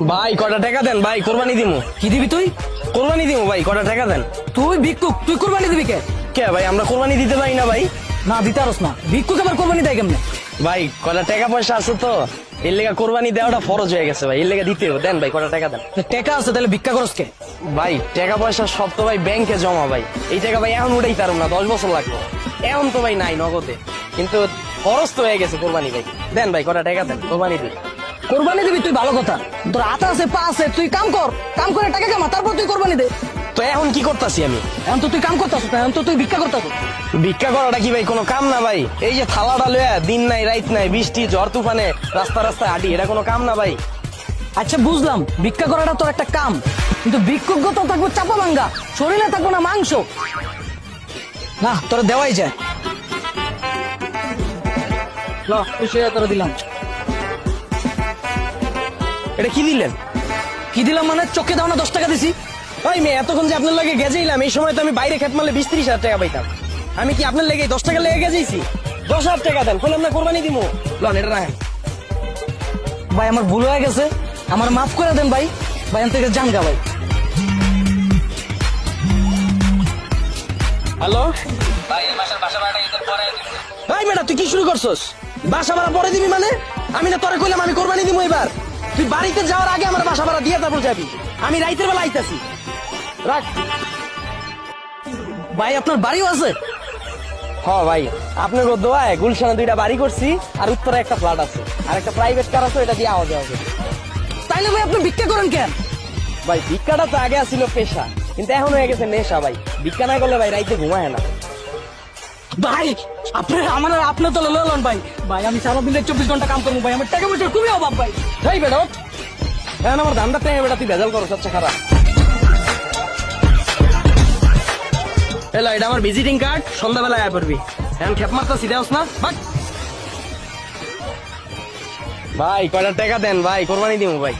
ভাই কটা টাকা দেন ভাই, কোরবানি দিমু। কি দিবি তুই? কোরবানি দিমু ভাই, কটা টাকা দেন। তুই ভিক্ষুক, তুই কোরবানি দিবি কে? কে ভাই, আমরা কোরবানি দিতে পারি না ভাই। না দিতে পারস না, ভিক্ষুক আবার কোরবানি দেয় কেমনে? ভাই কটা টাকা পয়সা আছে তো, এর লেগে কোরবানি দেওয়াটা ফরজ হয়ে গেছে ভাই, এর লেগে দিতে হবে। দেন ভাই কটা টাকা দেন। টাকা আছে তাহলে ভিক্ষা করস কে? ভাই টাকা পয়সা সব তো ভাই ব্যাংকে জমা ভাই, এই টাকা ভাই এখন উঠাই পারুম না, 10 বছর লাগবে। এখন তো ভাই নাই নগদে, কিন্তু খরচ তো হয়ে গেছে কোরবানি ভাই। দেন ভাই কটা টাকা দেন, কোরবানি দিই। কোরবানি দিবি তুই ভালো কথা, তোর হাত আছে পা আছে, তুই কাম কর, কাম করে টাকা কামা, তারপর তুই কোরবানি দে। তো এখন কি করতেছি আমি? এখন তো তুই কাম করতাস, এখন তো তুই ভিক্ষা করতাস। ভিক্ষা করাটা কি ভাই কোনো কাম না ভাই? এই যে থালাটা লয়া দিন নাই রাত নাই, বৃষ্টি ঝড় তুফানে রাস্তা রাস্তায় হাঁটি, এটা কোনো কাম না ভাই। আচ্ছা বুঝলাম, ভিক্ষা করাটা তোর একটা কাম, কিন্তু ভিক্ষুক তো থাকবো চাপা ভাঙ্গা, শরীরে থাকবো না মাংস। না তোর দেওয়াই যায়। ল খুশি হয়ে তোরা দিলাম। এটা কি দিলেন? কি দিলাম মানে, চোখে দাও না 10 টাকা দিছি। ভাই মেয়ে এতক্ষণ যে আপনার লাগে গেজেইলাম, এই সময় তো আমি বাইরে খেত মারলে 20-30 হাজার টাকা পাইতাম। আমি কি আপনার লেগে 10 টাকা লেগে গেছেছি? 10,000 টাকা দেন, বললাম না কোরবানি দিমু। লন এটা রাখেন। ভাই আমার ভুল হয়ে গেছে, আমার মাফ করে দেন ভাই। ভাই থেকে জানগা ভাই। হ্যালো ভাই, বেটা তুই কি শুরু করছস? বাসা ভাড়া পরে দিবি মানে? আমি না তোরে কইলাম আমি কোরবানি দিমু এবার। তুই বাড়িতে যাওয়ার আগে আমার বাসা ভাড়া দিয়ে তারপর যাবি। আমি রাইতের বেলা আইতাছি, রাখ। ভাই আপনার বাড়িও আছে? হ ভাই, আপনার দোয়ায় গুলশানে 2টা বাড়ি করছি, আর উত্তরে একটা ফ্ল্যাট আছে, আর একটা প্রাইভেট কার আছে, এটা দিয়ে আওয়া যাওয়া হবে। তাইলে ভাই আপনি ভিক্ষা করেন কেন? ভাই ভিক্ষাটা তো আগে ছিল পেশা, কিন্তু এখন হয়ে গেছে নেশা ভাই। ভিক্ষা না করলে ভাই রাইতে ঘুমায় না। ভাই আপনি তো লন ভাই। ভাই আমি সারা দিনে 24 ঘন্টা কাম করবো ভাই, আমার টাকা পয়সার খুবই অভাব ভাই। এই বেটা ওঠ। এখন আমার ধান্দা টাইমে বেটা তুই ভেজাল করো, সবচেয়ে খারাপ। এলো এটা আমার ভিজিটিং কার্ড, সন্ধ্যাবেলায় আয় পড়বি। এখন খেপ মারতাছি, দেওস না ভাগ। ভাই কয়টা টাকা দেন ভাই, কোরবানি দিমু ভাই।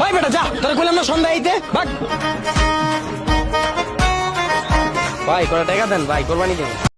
ভাই বেটা যা, তোরা কইলাম না সন্ধ্যা আইতে, ভাগ। ভাই কয়টা টাকা দেন ভাই, কোরবানি দিমু।